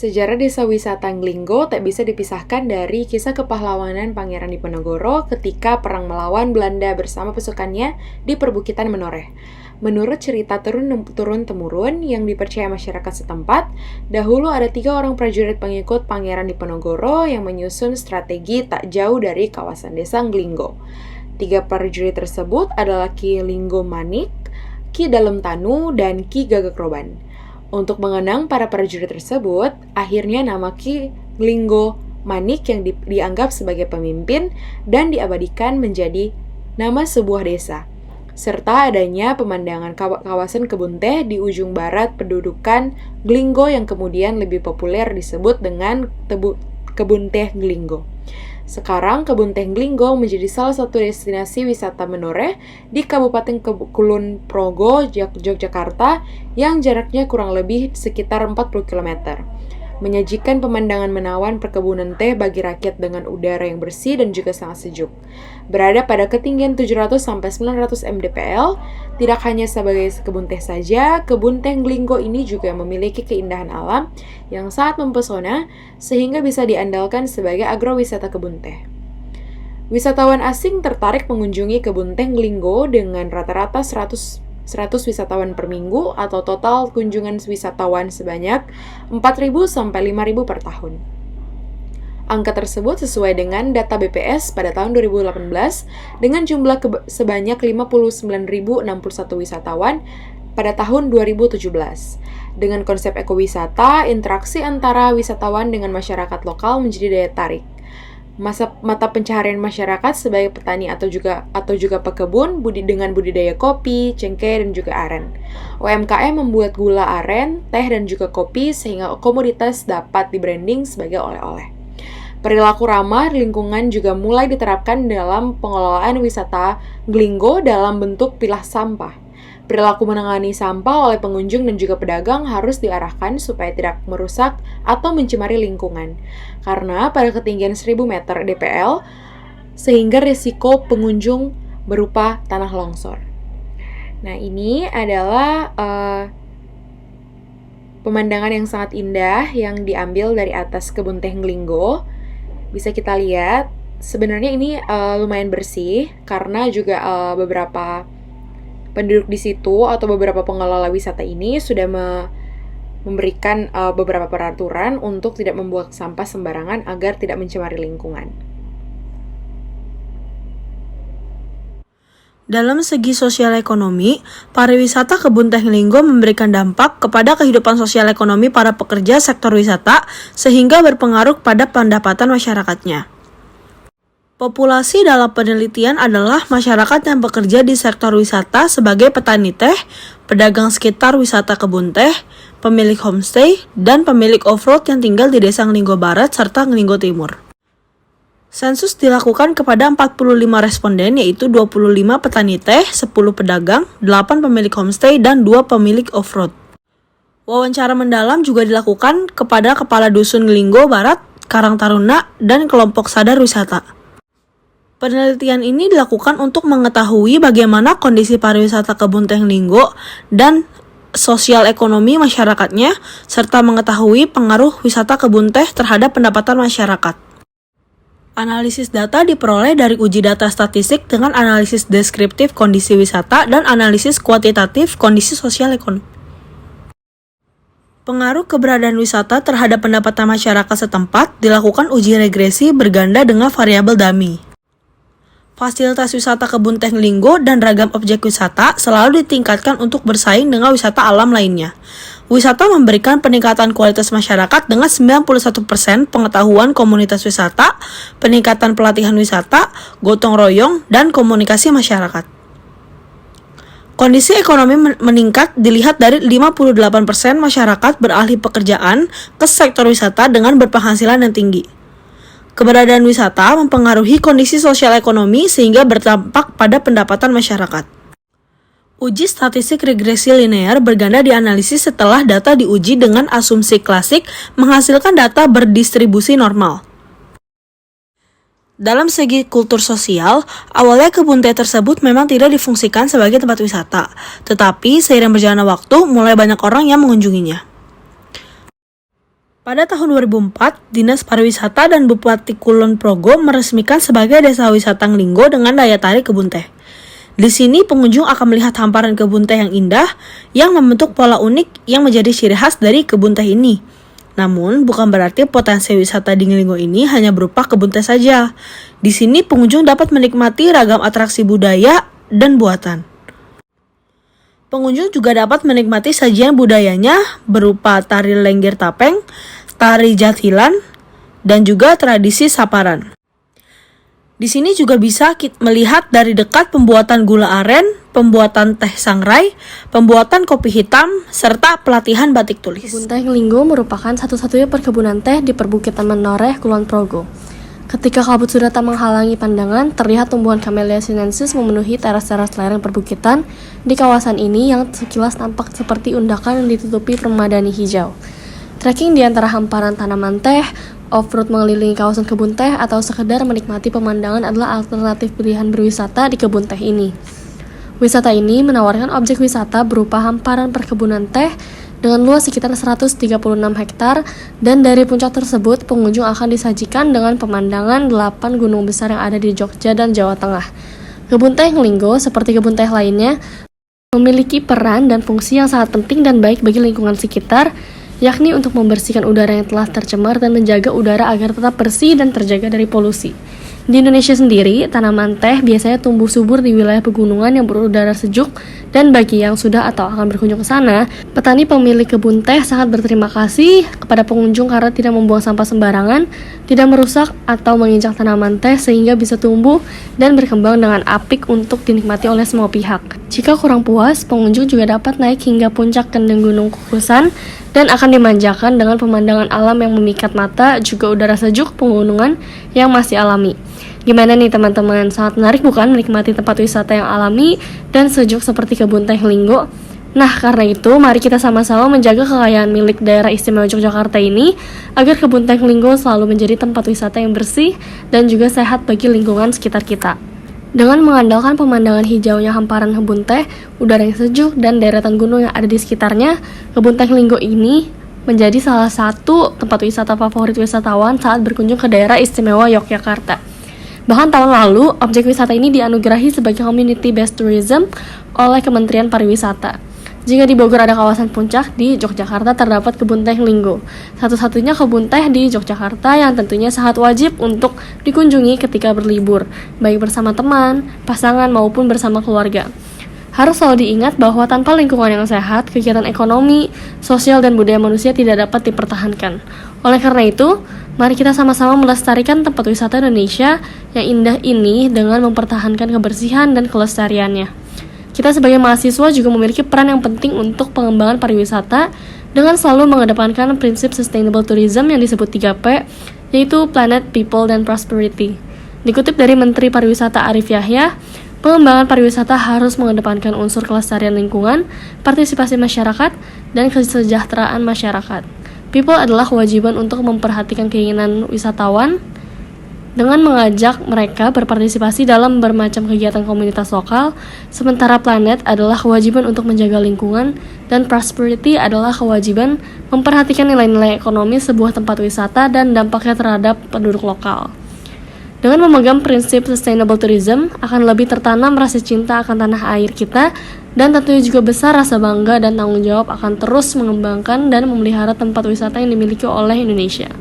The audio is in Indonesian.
Sejarah desa wisata Nglinggo tak bisa dipisahkan dari kisah kepahlawanan Pangeran Diponegoro ketika perang melawan Belanda bersama pasukannya di perbukitan Menoreh. Menurut cerita turun-temurun yang dipercaya masyarakat setempat, dahulu ada 3 orang prajurit pengikut Pangeran Diponegoro yang menyusun strategi tak jauh dari kawasan desa Nglinggo. 3 prajurit tersebut adalah Ki Linggo Manik, Ki Dalem Tanu, dan Ki Gagak Roban. Untuk mengenang para prajurit tersebut, akhirnya nama Ki Linggo Manik yang dianggap sebagai pemimpin dan diabadikan menjadi nama sebuah desa, serta adanya pemandangan kawasan kebun teh di ujung barat pendudukan Nglinggo yang kemudian lebih populer disebut dengan kebun teh Nglinggo. Sekarang kebun teh Nglinggo menjadi salah satu destinasi wisata Menoreh di Kabupaten Kulon Progo, Yogyakarta yang jaraknya kurang lebih sekitar 40 km. Menyajikan pemandangan menawan perkebunan teh bagi rakyat dengan udara yang bersih dan juga sangat sejuk. Berada pada ketinggian 700-900 mdpl, tidak hanya sebagai kebun teh saja, kebun teh Nglinggo ini juga memiliki keindahan alam yang sangat mempesona sehingga bisa diandalkan sebagai agrowisata kebun teh. Wisatawan asing tertarik mengunjungi kebun teh Nglinggo dengan rata-rata 100 wisatawan per minggu atau total kunjungan wisatawan sebanyak 4.000 sampai 5.000 per tahun. Angka tersebut sesuai dengan data BPS pada tahun 2018 dengan jumlah sebanyak 59.061 wisatawan pada tahun 2017. Dengan konsep ekowisata, interaksi antara wisatawan dengan masyarakat lokal menjadi daya tarik. Mata pencaharian masyarakat sebagai petani atau juga pekebun dengan budidaya kopi, cengkeh, dan juga aren. UMKM membuat gula aren, teh, dan juga kopi sehingga komoditas dapat di-branding sebagai oleh-oleh. Perilaku ramah lingkungan juga mulai diterapkan dalam pengelolaan wisata Nglinggo dalam bentuk pilah sampah. Perilaku menangani sampah oleh pengunjung dan juga pedagang harus diarahkan supaya tidak merusak atau mencemari lingkungan. Karena pada ketinggian 1000 meter DPL, sehingga risiko pengunjung berupa tanah longsor. Nah, ini adalah pemandangan yang sangat indah yang diambil dari atas kebun teh Nglinggo. Bisa kita lihat, sebenarnya ini lumayan bersih karena juga beberapa penduduk di situ atau beberapa pengelola wisata ini sudah memberikan beberapa peraturan untuk tidak membuang sampah sembarangan agar tidak mencemari lingkungan. Dalam segi sosial ekonomi, pariwisata kebun teh Nglinggo memberikan dampak kepada kehidupan sosial ekonomi para pekerja sektor wisata sehingga berpengaruh pada pendapatan masyarakatnya. Populasi dalam penelitian adalah masyarakat yang bekerja di sektor wisata sebagai petani teh, pedagang sekitar wisata kebun teh, pemilik homestay, dan pemilik off-road yang tinggal di desa Nglinggo Barat serta Nglinggo Timur. Sensus dilakukan kepada 45 responden yaitu 25 petani teh, 10 pedagang, 8 pemilik homestay, dan 2 pemilik off-road. Wawancara mendalam juga dilakukan kepada Kepala Dusun Nglinggo Barat, Karang Taruna, dan kelompok sadar wisata. Penelitian ini dilakukan untuk mengetahui bagaimana kondisi pariwisata kebun teh Nglinggo dan sosial ekonomi masyarakatnya, serta mengetahui pengaruh wisata kebun teh terhadap pendapatan masyarakat. Analisis data diperoleh dari uji data statistik dengan analisis deskriptif kondisi wisata dan analisis kuantitatif kondisi sosial ekonomi. Pengaruh keberadaan wisata terhadap pendapatan masyarakat setempat dilakukan uji regresi berganda dengan variabel dummy. Fasilitas wisata kebun teh Nglinggo dan ragam objek wisata selalu ditingkatkan untuk bersaing dengan wisata alam lainnya. Wisata memberikan peningkatan kualitas masyarakat dengan 91% pengetahuan komunitas wisata, peningkatan pelatihan wisata, gotong royong, dan komunikasi masyarakat. Kondisi ekonomi meningkat dilihat dari 58% masyarakat beralih pekerjaan ke sektor wisata dengan berpenghasilan yang tinggi. Keberadaan wisata mempengaruhi kondisi sosial ekonomi sehingga berdampak pada pendapatan masyarakat. Uji statistik regresi linear berganda dianalisis setelah data diuji dengan asumsi klasik menghasilkan data berdistribusi normal. Dalam segi kultur sosial, awalnya kebun teh tersebut memang tidak difungsikan sebagai tempat wisata, tetapi seiring berjalannya waktu mulai banyak orang yang mengunjunginya. Pada tahun 2004, Dinas Pariwisata dan Bupati Kulon Progo meresmikan sebagai Desa Wisata Nglinggo dengan daya tarik kebun teh. Di sini pengunjung akan melihat hamparan kebun teh yang indah yang membentuk pola unik yang menjadi ciri khas dari kebun teh ini. Namun, bukan berarti potensi wisata di Nglinggo ini hanya berupa kebun teh saja. Di sini pengunjung dapat menikmati ragam atraksi budaya dan buatan. Pengunjung juga dapat menikmati sajian budayanya berupa tari Lengger Tapeng, tari Jatilan, dan juga tradisi Saparan. Di sini juga bisa melihat dari dekat pembuatan gula aren, pembuatan teh sangrai, pembuatan kopi hitam, serta pelatihan batik tulis. Kebun teh Nglinggo merupakan satu-satunya perkebunan teh di perbukitan Menoreh, Kulon Progo. Ketika kabut sudah tak menghalangi pandangan, terlihat tumbuhan Camellia sinensis memenuhi teras-teras lereng perbukitan di kawasan ini yang sekilas tampak seperti undakan yang ditutupi permadani hijau. Trekking di antara hamparan tanaman teh, off-road mengelilingi kawasan kebun teh, atau sekedar menikmati pemandangan adalah alternatif pilihan berwisata di kebun teh ini. Wisata ini menawarkan objek wisata berupa hamparan perkebunan teh dengan luas sekitar 136 hektar, dan dari puncak tersebut pengunjung akan disajikan dengan pemandangan 8 gunung besar yang ada di Jogja dan Jawa Tengah. Kebun teh Nglinggo seperti kebun teh lainnya memiliki peran dan fungsi yang sangat penting dan baik bagi lingkungan sekitar, yakni untuk membersihkan udara yang telah tercemar dan menjaga udara agar tetap bersih dan terjaga dari polusi. Di Indonesia sendiri, tanaman teh biasanya tumbuh subur di wilayah pegunungan yang berudara sejuk, dan bagi yang sudah atau akan berkunjung ke sana, petani pemilik kebun teh sangat berterima kasih kepada pengunjung karena tidak membuang sampah sembarangan, tidak merusak atau menginjak tanaman teh sehingga bisa tumbuh dan berkembang dengan apik untuk dinikmati oleh semua pihak. Jika kurang puas, pengunjung juga dapat naik hingga puncak kendeng Gunung Kukusan dan akan dimanjakan dengan pemandangan alam yang memikat mata, juga udara sejuk pegunungan yang masih alami. Gimana nih teman-teman, sangat menarik bukan menikmati tempat wisata yang alami dan sejuk seperti kebun teh Nglinggo? Nah, karena itu mari kita sama-sama menjaga kekayaan milik daerah istimewa Yogyakarta ini agar kebun teh Nglinggo selalu menjadi tempat wisata yang bersih dan juga sehat bagi lingkungan sekitar kita. Dengan mengandalkan pemandangan hijaunya hamparan kebun teh, udara yang sejuk, dan deretan gunung yang ada di sekitarnya, kebun teh Nglinggo ini menjadi salah satu tempat wisata favorit wisatawan saat berkunjung ke daerah istimewa Yogyakarta. Bahkan tahun lalu, objek wisata ini dianugerahi sebagai Community Based Tourism oleh Kementerian Pariwisata. Jika di Bogor ada kawasan puncak, di Yogyakarta terdapat kebun teh Nglinggo, satu-satunya kebun teh di Yogyakarta yang tentunya sangat wajib untuk dikunjungi ketika berlibur, baik bersama teman, pasangan, maupun bersama keluarga. Harus selalu diingat bahwa tanpa lingkungan yang sehat, kegiatan ekonomi, sosial, dan budaya manusia tidak dapat dipertahankan. Oleh karena itu, mari kita sama-sama melestarikan tempat wisata Indonesia yang indah ini dengan mempertahankan kebersihan dan kelestariannya. Kita sebagai mahasiswa juga memiliki peran yang penting untuk pengembangan pariwisata dengan selalu mengedepankan prinsip sustainable tourism yang disebut 3P, yaitu Planet, People, dan Prosperity. Dikutip dari Menteri Pariwisata Arif Yahya, pengembangan pariwisata harus mengedepankan unsur kelestarian lingkungan, partisipasi masyarakat, dan kesejahteraan masyarakat. People adalah kewajiban untuk memperhatikan keinginan wisatawan dengan mengajak mereka berpartisipasi dalam bermacam kegiatan komunitas lokal, sementara Planet adalah kewajiban untuk menjaga lingkungan, dan Prosperity adalah kewajiban memperhatikan nilai-nilai ekonomi sebuah tempat wisata dan dampaknya terhadap penduduk lokal. Dengan memegang prinsip sustainable tourism, akan lebih tertanam rasa cinta akan tanah air kita, dan tentunya juga besar rasa bangga dan tanggung jawab akan terus mengembangkan dan memelihara tempat wisata yang dimiliki oleh Indonesia.